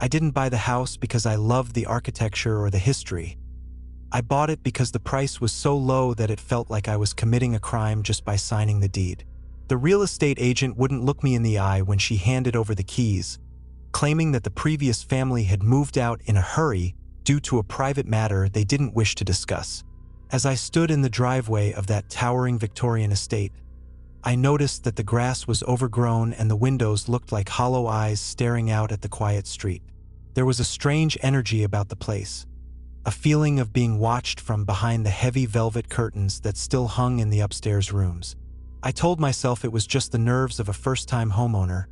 I didn't buy the house because I loved the architecture or the history. I bought it because the price was so low that it felt like I was committing a crime just by signing the deed. The real estate agent wouldn't look me in the eye when she handed over the keys, claiming that the previous family had moved out in a hurry due to a private matter they didn't wish to discuss. As I stood in the driveway of that towering Victorian estate, I noticed that the grass was overgrown and the windows looked like hollow eyes staring out at the quiet street. There was a strange energy about the place, a feeling of being watched from behind the heavy velvet curtains that still hung in the upstairs rooms. I told myself it was just the nerves of a first-time homeowner,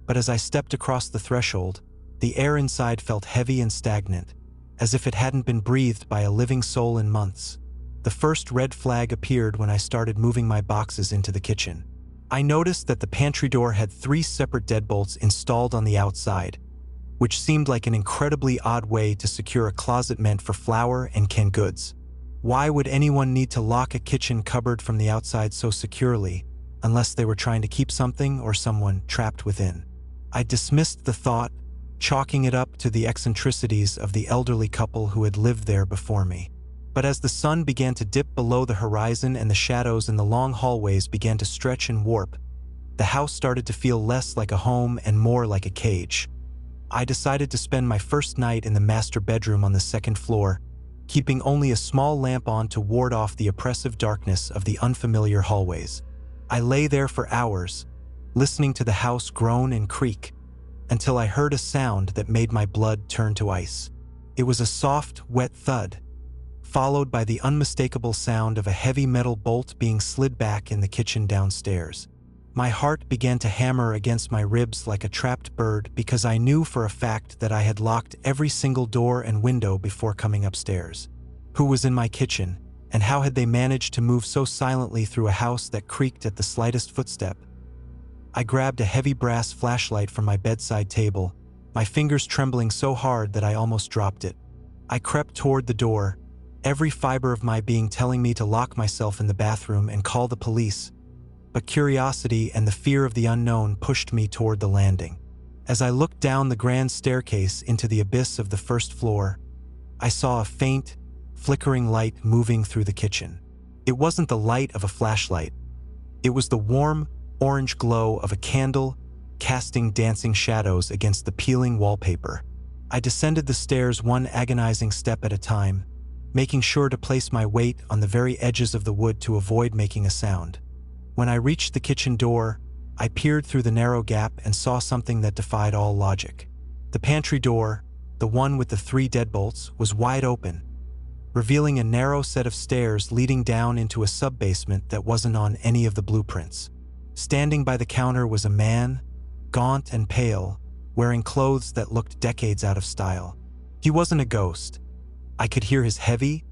but as I stepped across the threshold, the air inside felt heavy and stagnant, as if it hadn't been breathed by a living soul in months. The first red flag appeared when I started moving my boxes into the kitchen. I noticed that the pantry door had 3 separate deadbolts installed on the outside, which seemed like an incredibly odd way to secure a closet meant for flour and canned goods. Why would anyone need to lock a kitchen cupboard from the outside so securely, unless they were trying to keep something or someone trapped within? I dismissed the thought, chalking it up to the eccentricities of the elderly couple who had lived there before me. But as the sun began to dip below the horizon and the shadows in the long hallways began to stretch and warp, the house started to feel less like a home and more like a cage. I decided to spend my first night in the master bedroom on the 2nd floor, keeping only a small lamp on to ward off the oppressive darkness of the unfamiliar hallways. I lay there for hours, listening to the house groan and creak, until I heard a sound that made my blood turn to ice. It was a soft, wet thud, followed by the unmistakable sound of a heavy metal bolt being slid back in the kitchen downstairs. My heart began to hammer against my ribs like a trapped bird because I knew for a fact that I had locked every single door and window before coming upstairs. Who was in my kitchen, and how had they managed to move so silently through a house that creaked at the slightest footstep? I grabbed a heavy brass flashlight from my bedside table, my fingers trembling so hard that I almost dropped it. I crept toward the door, every fiber of my being telling me to lock myself in the bathroom and call the police. But curiosity and the fear of the unknown pushed me toward the landing. As I looked down the grand staircase into the abyss of the 1st floor, I saw a faint, flickering light moving through the kitchen. It wasn't the light of a flashlight. It was the warm, orange glow of a candle, casting dancing shadows against the peeling wallpaper. I descended the stairs one agonizing step at a time, making sure to place my weight on the very edges of the wood to avoid making a sound. When I reached the kitchen door, I peered through the narrow gap and saw something that defied all logic. The pantry door, the one with the 3 deadbolts, was wide open, revealing a narrow set of stairs leading down into a sub-basement that wasn't on any of the blueprints. Standing by the counter was a man, gaunt and pale, wearing clothes that looked decades out of style. He wasn't a ghost. I could hear his heavy,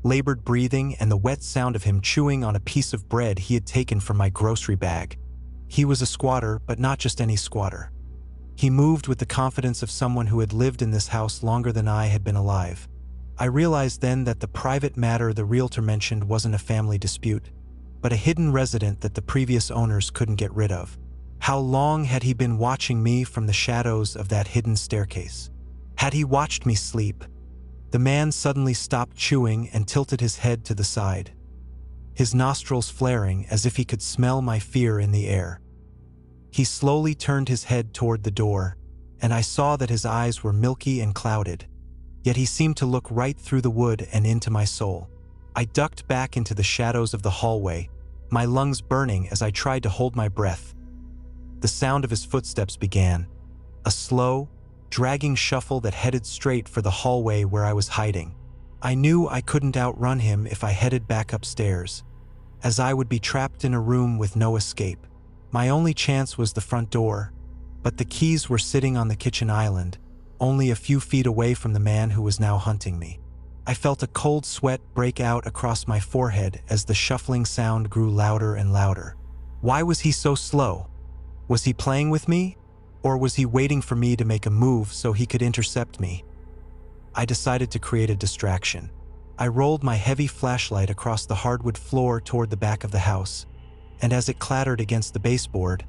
labored breathing and the wet sound of him chewing on a piece of bread he had taken from my grocery bag. He was a squatter, but not just any squatter. He moved with the confidence of someone who had lived in this house longer than I had been alive. I realized then that the private matter the realtor mentioned wasn't a family dispute, but a hidden resident that the previous owners couldn't get rid of. How long had he been watching me from the shadows of that hidden staircase? Had he watched me sleep? The man suddenly stopped chewing and tilted his head to the side, his nostrils flaring as if he could smell my fear in the air. He slowly turned his head toward the door, and I saw that his eyes were milky and clouded, yet he seemed to look right through the wood and into my soul. I ducked back into the shadows of the hallway, my lungs burning as I tried to hold my breath. The sound of his footsteps began, a slow, dragging shuffle that headed straight for the hallway where I was hiding. I knew I couldn't outrun him if I headed back upstairs, as I would be trapped in a room with no escape. My only chance was the front door, but the keys were sitting on the kitchen island, only a few feet away from the man who was now hunting me. I felt a cold sweat break out across my forehead as the shuffling sound grew louder and louder. Why was he so slow? Was he playing with me? Or was he waiting for me to make a move so he could intercept me? I decided to create a distraction. I rolled my heavy flashlight across the hardwood floor toward the back of the house, and as it clattered against the baseboard,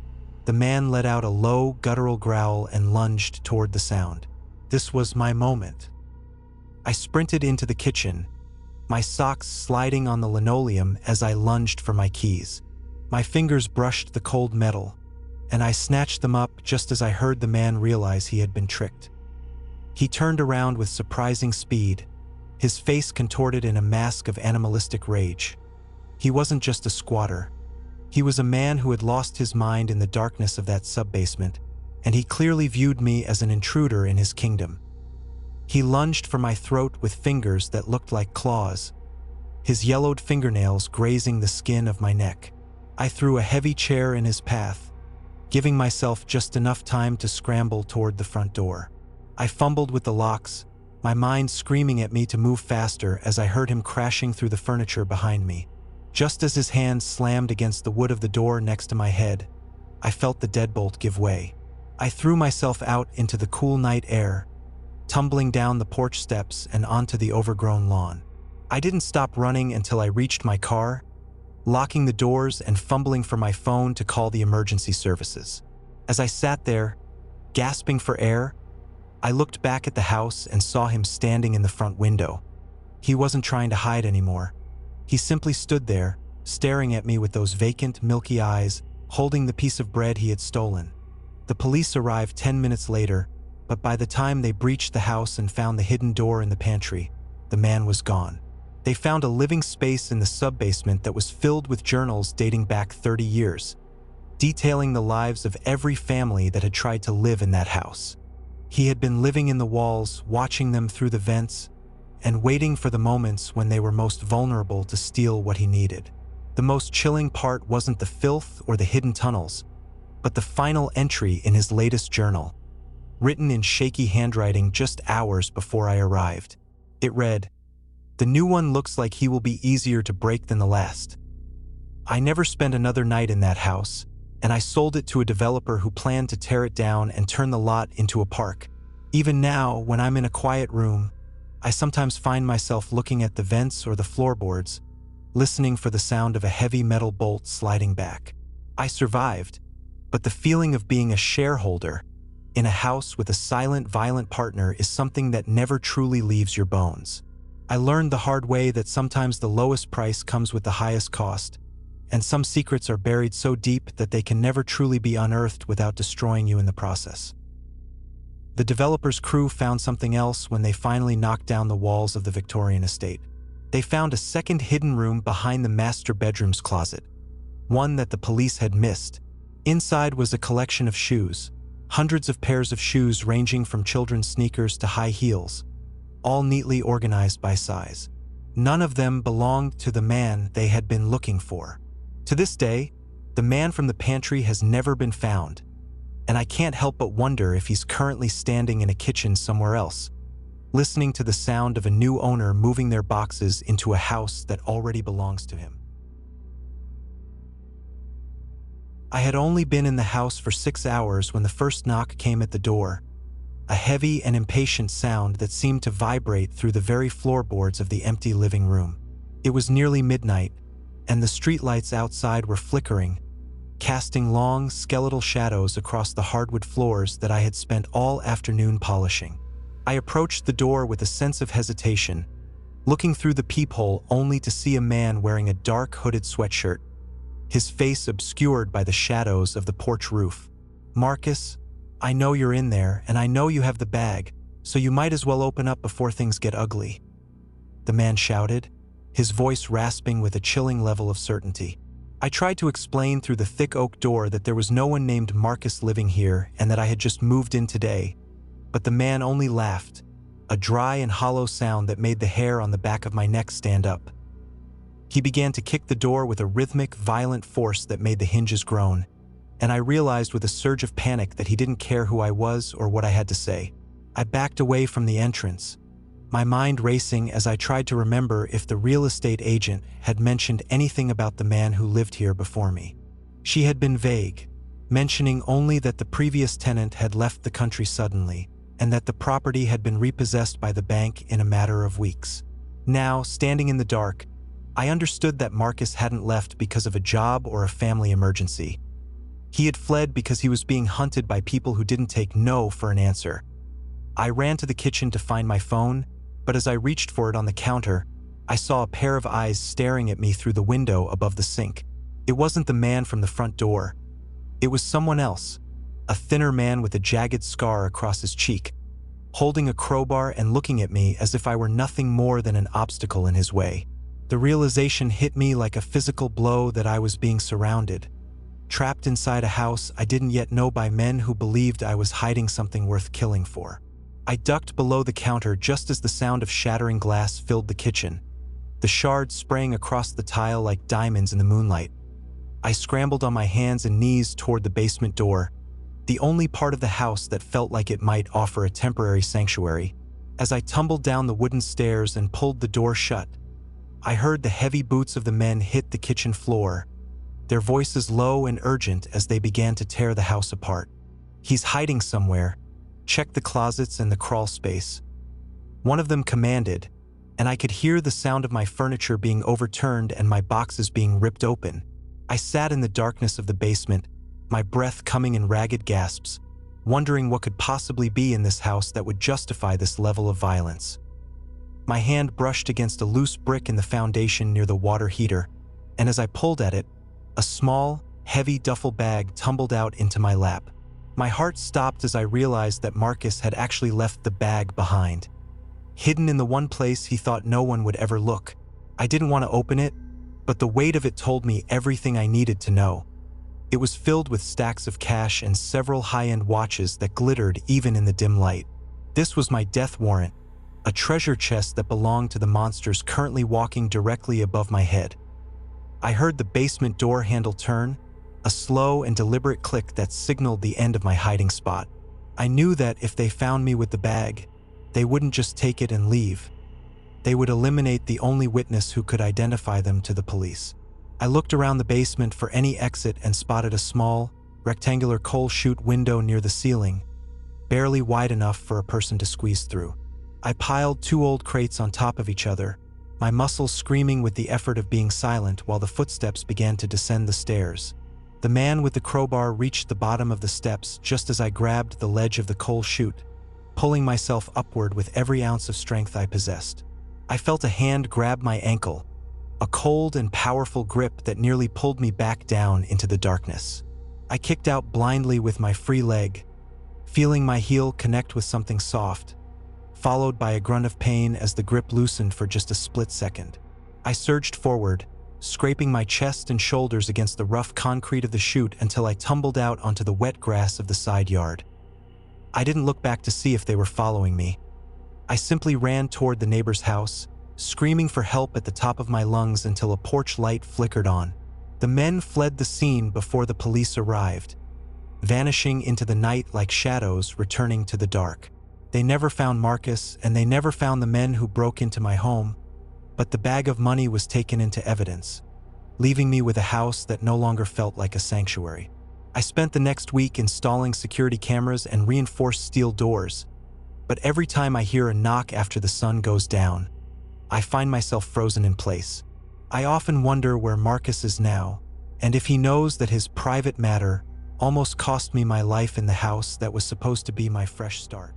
the man let out a low, guttural growl and lunged toward the sound. This was my moment. I sprinted into the kitchen, my socks sliding on the linoleum as I lunged for my keys. My fingers brushed the cold metal, and I snatched them up just as I heard the man realize he had been tricked. He turned around with surprising speed, his face contorted in a mask of animalistic rage. He wasn't just a squatter. He was a man who had lost his mind in the darkness of that sub-basement, and he clearly viewed me as an intruder in his kingdom. He lunged for my throat with fingers that looked like claws, his yellowed fingernails grazing the skin of my neck. I threw a heavy chair in his path, giving myself just enough time to scramble toward the front door. I fumbled with the locks, my mind screaming at me to move faster as I heard him crashing through the furniture behind me. Just as his hand slammed against the wood of the door next to my head, I felt the deadbolt give way. I threw myself out into the cool night air, tumbling down the porch steps and onto the overgrown lawn. I didn't stop running until I reached my car, locking the doors and fumbling for my phone to call the emergency services. As I sat there, gasping for air, I looked back at the house and saw him standing in the front window. He wasn't trying to hide anymore. He simply stood there, staring at me with those vacant, milky eyes, holding the piece of bread he had stolen. The police arrived 10 minutes later, but by the time they breached the house and found the hidden door in the pantry, the man was gone. They found a living space in the sub-basement that was filled with journals dating back 30 years, detailing the lives of every family that had tried to live in that house. He had been living in the walls, watching them through the vents, and waiting for the moments when they were most vulnerable to steal what he needed. The most chilling part wasn't the filth or the hidden tunnels, but the final entry in his latest journal, written in shaky handwriting just hours before I arrived. It read, "The new one looks like he will be easier to break than the last. I never spent another night in that house, and I sold it to a developer who planned to tear it down and turn the lot into a park. Even now, when I'm in a quiet room, I sometimes find myself looking at the vents or the floorboards, listening for the sound of a heavy metal bolt sliding back. I survived, but the feeling of being a shareholder in a house with a silent, violent partner is something that never truly leaves your bones. I learned the hard way that sometimes the lowest price comes with the highest cost, and some secrets are buried so deep that they can never truly be unearthed without destroying you in the process." The developer's crew found something else when they finally knocked down the walls of the Victorian estate. They found a second hidden room behind the master bedroom's closet, one that the police had missed. Inside was a collection of shoes, hundreds of pairs of shoes ranging from children's sneakers to high heels, all neatly organized by size. None of them belonged to the man they had been looking for. To this day, the man from the pantry has never been found, and I can't help but wonder if he's currently standing in a kitchen somewhere else, listening to the sound of a new owner moving their boxes into a house that already belongs to him. I had only been in the house for 6 hours when the first knock came at the door, a heavy and impatient sound that seemed to vibrate through the very floorboards of the empty living room. It was nearly midnight, and the streetlights outside were flickering, casting long, skeletal shadows across the hardwood floors that I had spent all afternoon polishing. I approached the door with a sense of hesitation, looking through the peephole only to see a man wearing a dark hooded sweatshirt, his face obscured by the shadows of the porch roof. "Marcus, I know you're in there, and I know you have the bag, so you might as well open up before things get ugly," the man shouted, his voice rasping with a chilling level of certainty. I tried to explain through the thick oak door that there was no one named Marcus living here and that I had just moved in today, but the man only laughed, a dry and hollow sound that made the hair on the back of my neck stand up. He began to kick the door with a rhythmic, violent force that made the hinges groan, and I realized with a surge of panic that he didn't care who I was or what I had to say. I backed away from the entrance, my mind racing as I tried to remember if the real estate agent had mentioned anything about the man who lived here before me. She had been vague, mentioning only that the previous tenant had left the country suddenly and that the property had been repossessed by the bank in a matter of weeks. Now, standing in the dark, I understood that Marcus hadn't left because of a job or a family emergency. He had fled because he was being hunted by people who didn't take no for an answer. I ran to the kitchen to find my phone, but as I reached for it on the counter, I saw a pair of eyes staring at me through the window above the sink. It wasn't the man from the front door. It was someone else, a thinner man with a jagged scar across his cheek, holding a crowbar and looking at me as if I were nothing more than an obstacle in his way. The realization hit me like a physical blow that I was being surrounded, trapped inside a house I didn't yet know by men who believed I was hiding something worth killing for. I ducked below the counter just as the sound of shattering glass filled the kitchen, the shards spraying across the tile like diamonds in the moonlight. I scrambled on my hands and knees toward the basement door, the only part of the house that felt like it might offer a temporary sanctuary. As I tumbled down the wooden stairs and pulled the door shut, I heard the heavy boots of the men hit the kitchen floor, their voices low and urgent as they began to tear the house apart. "He's hiding somewhere. Check the closets and the crawl space," one of them commanded, and I could hear the sound of my furniture being overturned and my boxes being ripped open. I sat in the darkness of the basement, my breath coming in ragged gasps, wondering what could possibly be in this house that would justify this level of violence. My hand brushed against a loose brick in the foundation near the water heater, and as I pulled at it, a small, heavy duffel bag tumbled out into my lap. My heart stopped as I realized that Marcus had actually left the bag behind, hidden in the one place he thought no one would ever look. I didn't want to open it, but the weight of it told me everything I needed to know. It was filled with stacks of cash and several high-end watches that glittered even in the dim light. This was my death warrant, a treasure chest that belonged to the monsters currently walking directly above my head. I heard the basement door handle turn, a slow and deliberate click that signaled the end of my hiding spot. I knew that if they found me with the bag, they wouldn't just take it and leave. They would eliminate the only witness who could identify them to the police. I looked around the basement for any exit and spotted a small, rectangular coal chute window near the ceiling, barely wide enough for a person to squeeze through. I piled 2 old crates on top of each other, my muscles screaming with the effort of being silent while the footsteps began to descend the stairs. The man with the crowbar reached the bottom of the steps just as I grabbed the ledge of the coal chute, pulling myself upward with every ounce of strength I possessed. I felt a hand grab my ankle, a cold and powerful grip that nearly pulled me back down into the darkness. I kicked out blindly with my free leg, feeling my heel connect with something soft, followed by a grunt of pain as the grip loosened for just a split second. I surged forward, scraping my chest and shoulders against the rough concrete of the chute until I tumbled out onto the wet grass of the side yard. I didn't look back to see if they were following me. I simply ran toward the neighbor's house, screaming for help at the top of my lungs until a porch light flickered on. The men fled the scene before the police arrived, vanishing into the night like shadows returning to the dark. They never found Marcus, and they never found the men who broke into my home, but the bag of money was taken into evidence, leaving me with a house that no longer felt like a sanctuary. I spent the next week installing security cameras and reinforced steel doors, but every time I hear a knock after the sun goes down, I find myself frozen in place. I often wonder where Marcus is now, and if he knows that his private matter almost cost me my life in the house that was supposed to be my fresh start.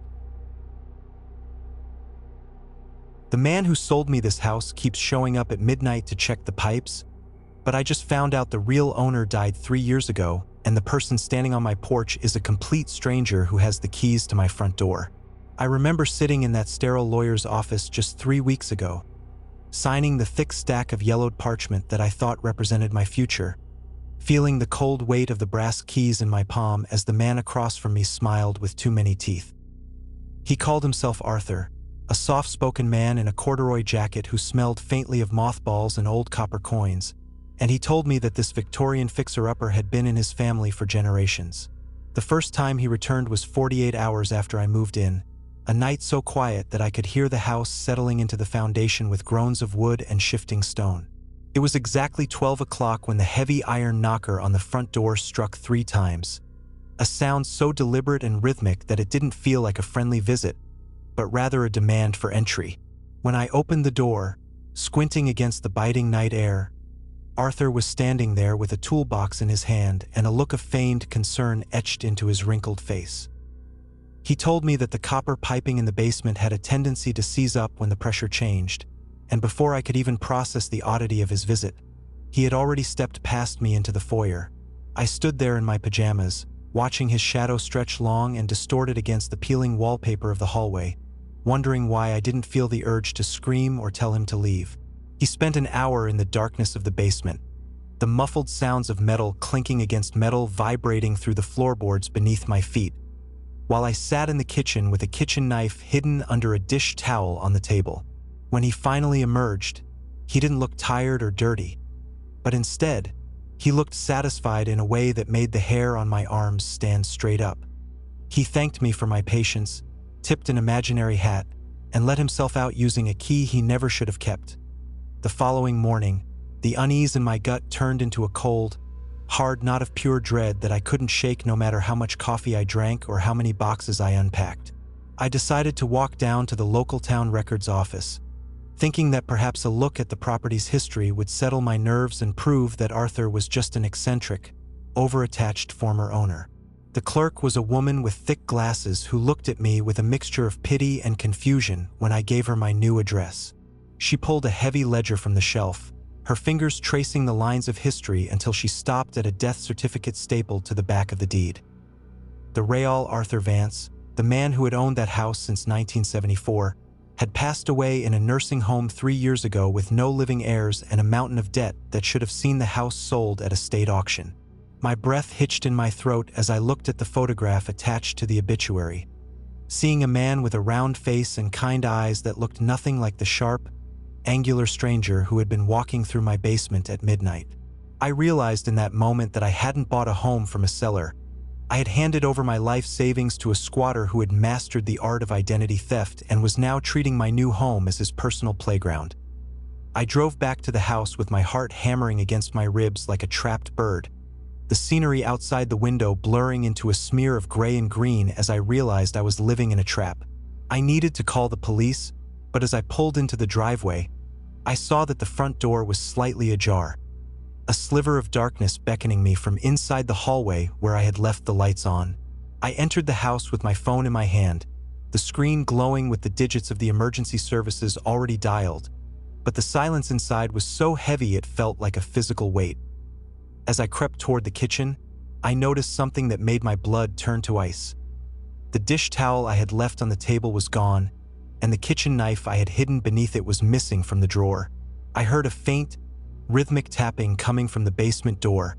The man who sold me this house keeps showing up at midnight to check the pipes, but I just found out the real owner died 3 years ago, and the person standing on my porch is a complete stranger who has the keys to my front door. I remember sitting in that sterile lawyer's office just 3 weeks ago, signing the thick stack of yellowed parchment that I thought represented my future, feeling the cold weight of the brass keys in my palm as the man across from me smiled with too many teeth. He called himself Arthur, a soft-spoken man in a corduroy jacket who smelled faintly of mothballs and old copper coins, and he told me that this Victorian fixer-upper had been in his family for generations. The first time he returned was 48 hours after I moved in, a night so quiet that I could hear the house settling into the foundation with groans of wood and shifting stone. It was exactly 12 o'clock when the heavy iron knocker on the front door struck 3 times, a sound so deliberate and rhythmic that it didn't feel like a friendly visit, but rather a demand for entry. When I opened the door, squinting against the biting night air, Arthur was standing there with a toolbox in his hand and a look of feigned concern etched into his wrinkled face. He told me that the copper piping in the basement had a tendency to seize up when the pressure changed, and before I could even process the oddity of his visit, he had already stepped past me into the foyer. I stood there in my pajamas, watching his shadow stretch long and distorted against the peeling wallpaper of the hallway, wondering why I didn't feel the urge to scream or tell him to leave. He spent an hour in the darkness of the basement, the muffled sounds of metal clinking against metal vibrating through the floorboards beneath my feet, while I sat in the kitchen with a kitchen knife hidden under a dish towel on the table. When he finally emerged, he didn't look tired or dirty, but instead, he looked satisfied in a way that made the hair on my arms stand straight up. He thanked me for my patience, tipped an imaginary hat, and let himself out using a key he never should have kept. The following morning, the unease in my gut turned into a cold, hard knot of pure dread that I couldn't shake no matter how much coffee I drank or how many boxes I unpacked. I decided to walk down to the local town records office, thinking that perhaps a look at the property's history would settle my nerves and prove that Arthur was just an eccentric, over-attached former owner. The clerk was a woman with thick glasses who looked at me with a mixture of pity and confusion when I gave her my new address. She pulled a heavy ledger from the shelf, her fingers tracing the lines of history until she stopped at a death certificate stapled to the back of the deed. The Real Arthur Vance, the man who had owned that house since 1974, had passed away in a nursing home 3 years ago with no living heirs and a mountain of debt that should have seen the house sold at a state auction. My breath hitched in my throat as I looked at the photograph attached to the obituary, seeing a man with a round face and kind eyes that looked nothing like the sharp, angular stranger who had been walking through my basement at midnight. I realized in that moment that I hadn't bought a home from a seller. I had handed over my life savings to a squatter who had mastered the art of identity theft and was now treating my new home as his personal playground. I drove back to the house with my heart hammering against my ribs like a trapped bird, the scenery outside the window blurring into a smear of gray and green as I realized I was living in a trap. I needed to call the police, but as I pulled into the driveway, I saw that the front door was slightly ajar, a sliver of darkness beckoning me from inside the hallway where I had left the lights on. I entered the house with my phone in my hand, the screen glowing with the digits of the emergency services already dialed, but the silence inside was so heavy it felt like a physical weight. As I crept toward the kitchen, I noticed something that made my blood turn to ice. The dish towel I had left on the table was gone, and the kitchen knife I had hidden beneath it was missing from the drawer. I heard a faint, rhythmic tapping coming from the basement door,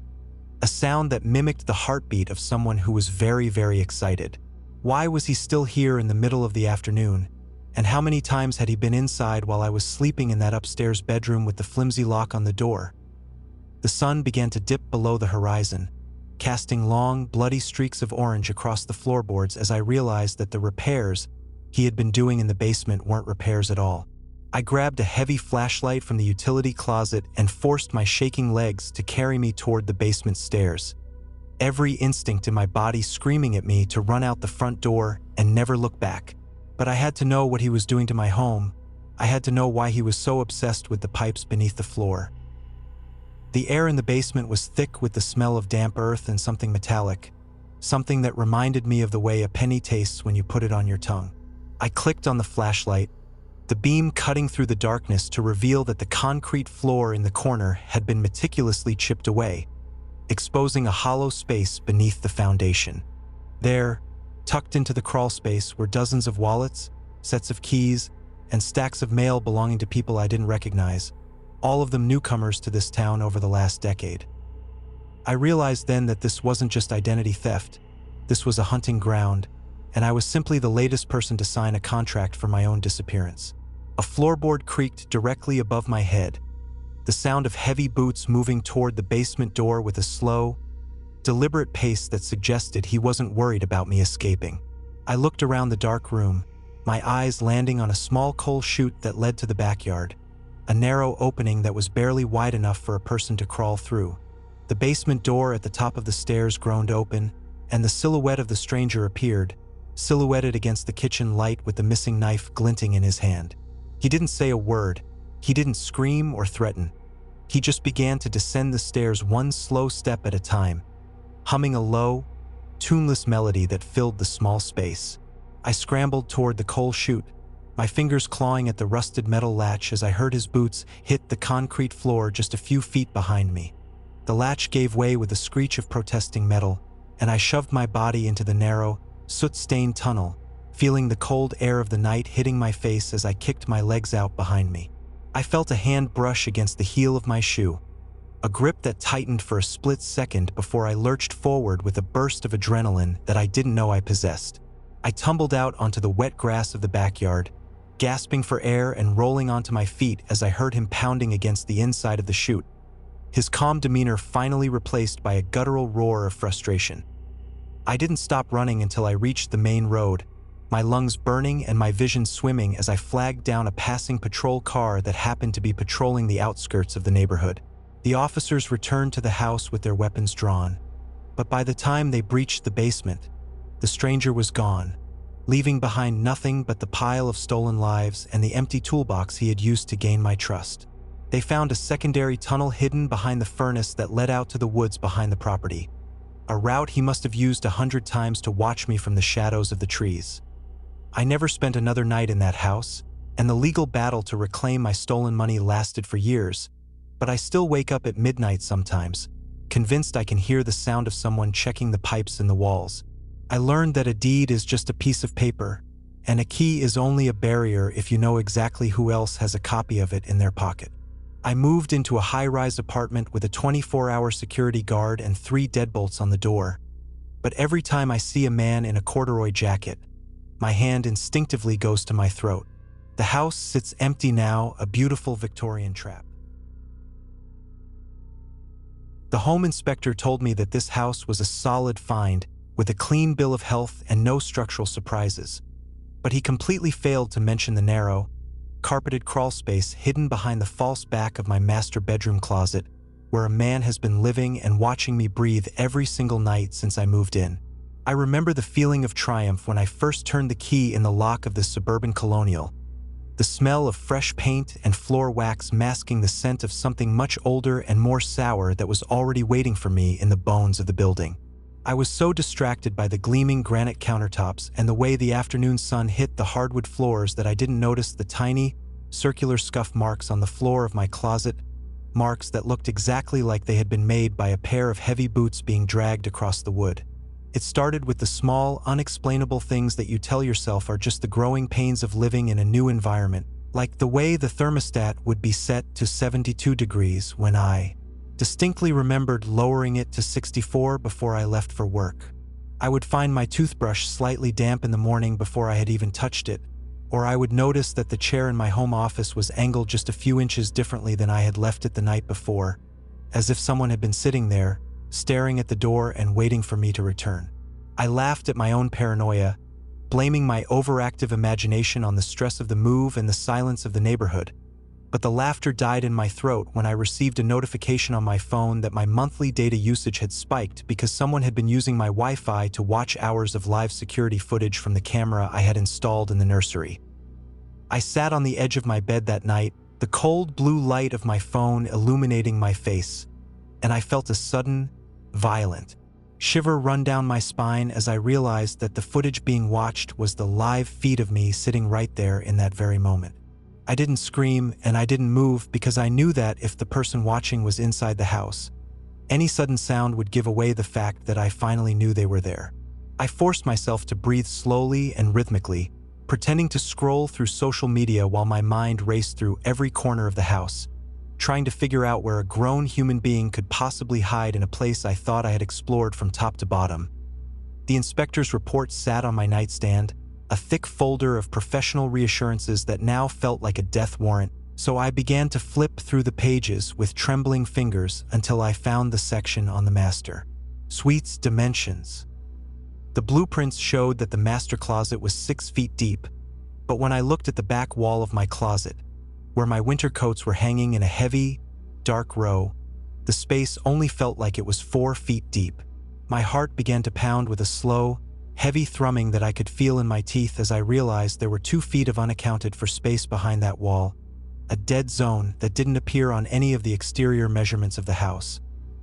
a sound that mimicked the heartbeat of someone who was very, very excited. Why was he still here in the middle of the afternoon? And how many times had he been inside while I was sleeping in that upstairs bedroom with the flimsy lock on the door? The sun began to dip below the horizon, casting long, bloody streaks of orange across the floorboards as I realized that the repairs he had been doing in the basement weren't repairs at all. I grabbed a heavy flashlight from the utility closet and forced my shaking legs to carry me toward the basement stairs, every instinct in my body screaming at me to run out the front door and never look back. But I had to know what he was doing to my home. I had to know why he was so obsessed with the pipes beneath the floor. The air in the basement was thick with the smell of damp earth and something metallic, something that reminded me of the way a penny tastes when you put it on your tongue. I clicked on the flashlight, the beam cutting through the darkness to reveal that the concrete floor in the corner had been meticulously chipped away, exposing a hollow space beneath the foundation. There, tucked into the crawl space, were dozens of wallets, sets of keys, and stacks of mail belonging to people I didn't recognize, all of them newcomers to this town over the last decade. I realized then that this wasn't just identity theft, this was a hunting ground, and I was simply the latest person to sign a contract for my own disappearance. A floorboard creaked directly above my head, the sound of heavy boots moving toward the basement door with a slow, deliberate pace that suggested he wasn't worried about me escaping. I looked around the dark room, my eyes landing on a small coal chute that led to the backyard, a narrow opening that was barely wide enough for a person to crawl through. The basement door at the top of the stairs groaned open, and the silhouette of the stranger appeared, silhouetted against the kitchen light with the missing knife glinting in his hand. He didn't say a word. He didn't scream or threaten. He just began to descend the stairs one slow step at a time, humming a low, tuneless melody that filled the small space. I scrambled toward the coal chute, my fingers clawing at the rusted metal latch as I heard his boots hit the concrete floor just a few feet behind me. The latch gave way with a screech of protesting metal, and I shoved my body into the narrow, soot-stained tunnel, feeling the cold air of the night hitting my face as I kicked my legs out behind me. I felt a hand brush against the heel of my shoe, a grip that tightened for a split second before I lurched forward with a burst of adrenaline that I didn't know I possessed. I tumbled out onto the wet grass of the backyard, gasping for air and rolling onto my feet as I heard him pounding against the inside of the chute, his calm demeanor finally replaced by a guttural roar of frustration. I didn't stop running until I reached the main road, my lungs burning and my vision swimming as I flagged down a passing patrol car that happened to be patrolling the outskirts of the neighborhood. The officers returned to the house with their weapons drawn, but by the time they breached the basement, the stranger was gone, leaving behind nothing but the pile of stolen lives and the empty toolbox he had used to gain my trust. They found a secondary tunnel hidden behind the furnace that led out to the woods behind the property, a route he must have used 100 times to watch me from the shadows of the trees. I never spent another night in that house, and the legal battle to reclaim my stolen money lasted for years, but I still wake up at midnight sometimes, convinced I can hear the sound of someone checking the pipes in the walls. I learned that a deed is just a piece of paper, and a key is only a barrier if you know exactly who else has a copy of it in their pocket. I moved into a high-rise apartment with a 24-hour security guard and 3 deadbolts on the door, but every time I see a man in a corduroy jacket, my hand instinctively goes to my throat. The house sits empty now, a beautiful Victorian trap. The home inspector told me that this house was a solid find, with a clean bill of health and no structural surprises, but he completely failed to mention the narrow, carpeted crawlspace hidden behind the false back of my master bedroom closet, where a man has been living and watching me breathe every single night since I moved in. I remember the feeling of triumph when I first turned the key in the lock of this suburban colonial, the smell of fresh paint and floor wax masking the scent of something much older and more sour that was already waiting for me in the bones of the building. I was so distracted by the gleaming granite countertops and the way the afternoon sun hit the hardwood floors that I didn't notice the tiny, circular scuff marks on the floor of my closet, marks that looked exactly like they had been made by a pair of heavy boots being dragged across the wood. It started with the small, unexplainable things that you tell yourself are just the growing pains of living in a new environment, like the way the thermostat would be set to 72 degrees when I distinctly remembered lowering it to 64 before I left for work. I would find my toothbrush slightly damp in the morning before I had even touched it, or I would notice that the chair in my home office was angled just a few inches differently than I had left it the night before, as if someone had been sitting there, staring at the door and waiting for me to return. I laughed at my own paranoia, blaming my overactive imagination on the stress of the move and the silence of the neighborhood. But the laughter died in my throat when I received a notification on my phone that my monthly data usage had spiked because someone had been using my Wi-Fi to watch hours of live security footage from the camera I had installed in the nursery. I sat on the edge of my bed that night, the cold blue light of my phone illuminating my face, and I felt a sudden, violent shiver run down my spine as I realized that the footage being watched was the live feed of me sitting right there in that very moment. I didn't scream and I didn't move because I knew that if the person watching was inside the house, any sudden sound would give away the fact that I finally knew they were there. I forced myself to breathe slowly and rhythmically, pretending to scroll through social media while my mind raced through every corner of the house, trying to figure out where a grown human being could possibly hide in a place I thought I had explored from top to bottom. The inspector's report sat on my nightstand, a thick folder of professional reassurances that now felt like a death warrant, so I began to flip through the pages with trembling fingers until I found the section on the master suite's dimensions. The blueprints showed that the master closet was 6 feet deep, but when I looked at the back wall of my closet, where my winter coats were hanging in a heavy, dark row, the space only felt like it was 4 feet deep. My heart began to pound with a slow, heavy thrumming that I could feel in my teeth as I realized there were 2 feet of unaccounted for space behind that wall, a dead zone that didn't appear on any of the exterior measurements of the house.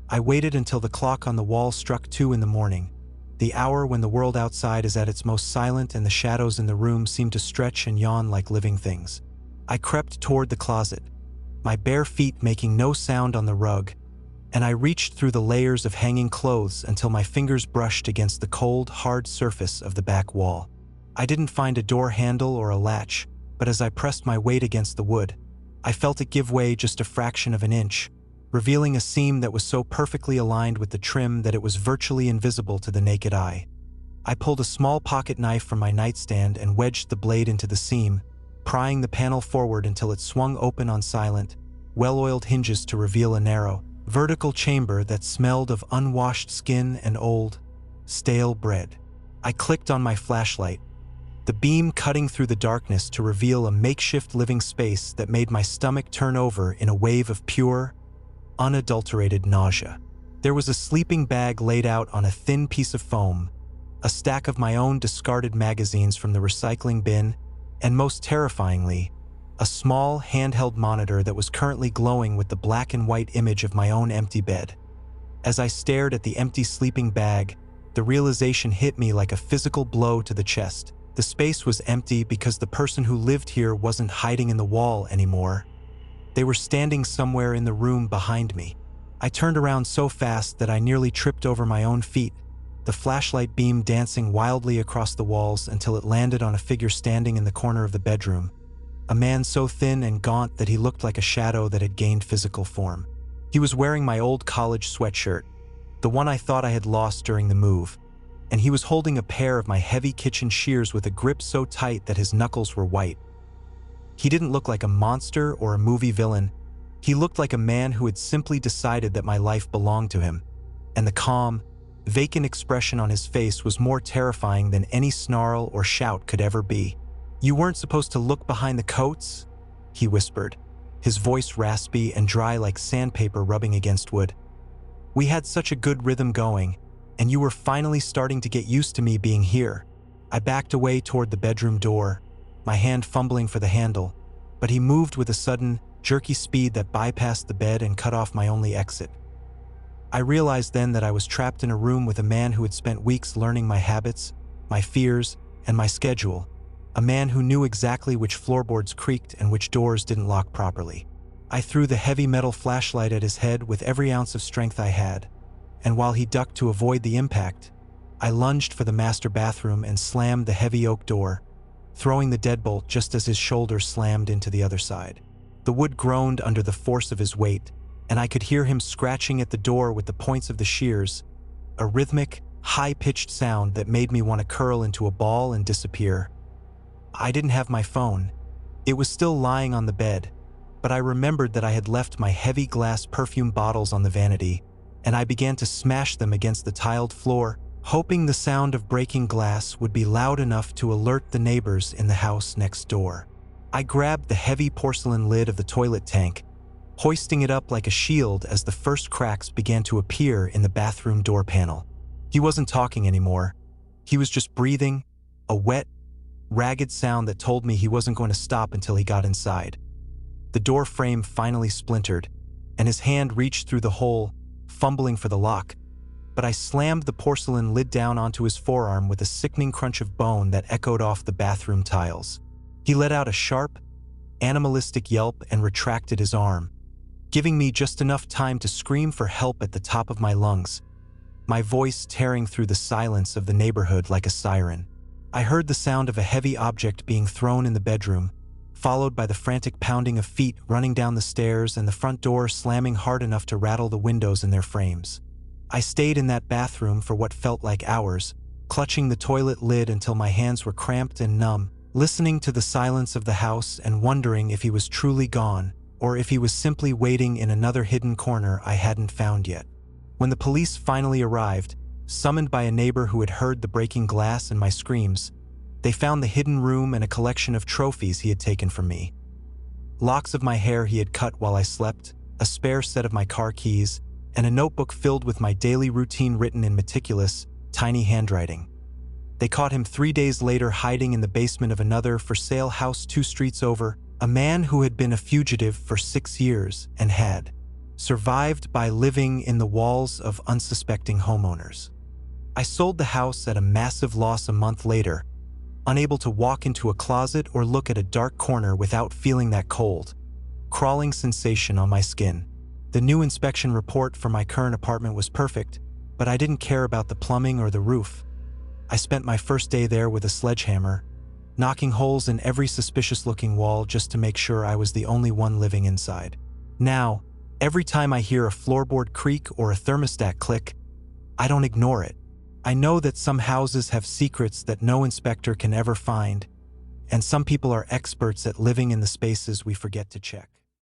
I waited until the clock on the wall struck 2 in the morning, the hour when the world outside is at its most silent and the shadows in the room seem to stretch and yawn like living things. I crept toward the closet, my bare feet making no sound on the rug, and I reached through the layers of hanging clothes until my fingers brushed against the cold, hard surface of the back wall. I didn't find a door handle or a latch, but as I pressed my weight against the wood, I felt it give way just a fraction of an inch, revealing a seam that was so perfectly aligned with the trim that it was virtually invisible to the naked eye. I pulled a small pocket knife from my nightstand and wedged the blade into the seam, prying the panel forward until it swung open on silent, well-oiled hinges to reveal a narrow, vertical chamber that smelled of unwashed skin and old, stale bread. I clicked on my flashlight, the beam cutting through the darkness to reveal a makeshift living space that made my stomach turn over in a wave of pure, unadulterated nausea. There was a sleeping bag laid out on a thin piece of foam, a stack of my own discarded magazines from the recycling bin, and most terrifyingly, a small handheld monitor that was currently glowing with the black and white image of my own empty bed. As I stared at the empty sleeping bag, the realization hit me like a physical blow to the chest. The space was empty because the person who lived here wasn't hiding in the wall anymore. They were standing somewhere in the room behind me. I turned around so fast that I nearly tripped over my own feet, the flashlight beam dancing wildly across the walls until it landed on a figure standing in the corner of the bedroom, a man so thin and gaunt that he looked like a shadow that had gained physical form. He was wearing my old college sweatshirt, the one I thought I had lost during the move, and he was holding a pair of my heavy kitchen shears with a grip so tight that his knuckles were white. He didn't look like a monster or a movie villain. He looked like a man who had simply decided that my life belonged to him, and the calm, vacant expression on his face was more terrifying than any snarl or shout could ever be. "You weren't supposed to look behind the coats?" he whispered, his voice raspy and dry like sandpaper rubbing against wood. "We had such a good rhythm going, and you were finally starting to get used to me being here." I backed away toward the bedroom door, my hand fumbling for the handle, but he moved with a sudden, jerky speed that bypassed the bed and cut off my only exit. I realized then that I was trapped in a room with a man who had spent weeks learning my habits, my fears, and my schedule, a man who knew exactly which floorboards creaked and which doors didn't lock properly. I threw the heavy metal flashlight at his head with every ounce of strength I had, and while he ducked to avoid the impact, I lunged for the master bathroom and slammed the heavy oak door, throwing the deadbolt just as his shoulder slammed into the other side. The wood groaned under the force of his weight, and I could hear him scratching at the door with the points of the shears, a rhythmic, high-pitched sound that made me want to curl into a ball and disappear. I didn't have my phone. It was still lying on the bed, but I remembered that I had left my heavy glass perfume bottles on the vanity, and I began to smash them against the tiled floor, hoping the sound of breaking glass would be loud enough to alert the neighbors in the house next door. I grabbed the heavy porcelain lid of the toilet tank, hoisting it up like a shield as the first cracks began to appear in the bathroom door panel. He wasn't talking anymore. He was just breathing, a wet, ragged sound that told me he wasn't going to stop until he got inside. The door frame finally splintered, and his hand reached through the hole, fumbling for the lock, but I slammed the porcelain lid down onto his forearm with a sickening crunch of bone that echoed off the bathroom tiles. He let out a sharp, animalistic yelp and retracted his arm, giving me just enough time to scream for help at the top of my lungs, my voice tearing through the silence of the neighborhood like a siren. I heard the sound of a heavy object being thrown in the bedroom, followed by the frantic pounding of feet running down the stairs and the front door slamming hard enough to rattle the windows in their frames. I stayed in that bathroom for what felt like hours, clutching the toilet lid until my hands were cramped and numb, listening to the silence of the house and wondering if he was truly gone, or if he was simply waiting in another hidden corner I hadn't found yet. When the police finally arrived, summoned by a neighbor who had heard the breaking glass and my screams, they found the hidden room and a collection of trophies he had taken from me. Locks of my hair he had cut while I slept, a spare set of my car keys, and a notebook filled with my daily routine written in meticulous, tiny handwriting. They caught him 3 days later hiding in the basement of another for-sale house 2 streets over, a man who had been a fugitive for 6 years and had survived by living in the walls of unsuspecting homeowners. I sold the house at a massive loss a month later, unable to walk into a closet or look at a dark corner without feeling that cold, crawling sensation on my skin. The new inspection report for my current apartment was perfect, but I didn't care about the plumbing or the roof. I spent my first day there with a sledgehammer, knocking holes in every suspicious-looking wall just to make sure I was the only one living inside. Now, every time I hear a floorboard creak or a thermostat click, I don't ignore it. I know that some houses have secrets that no inspector can ever find, and some people are experts at living in the spaces we forget to check.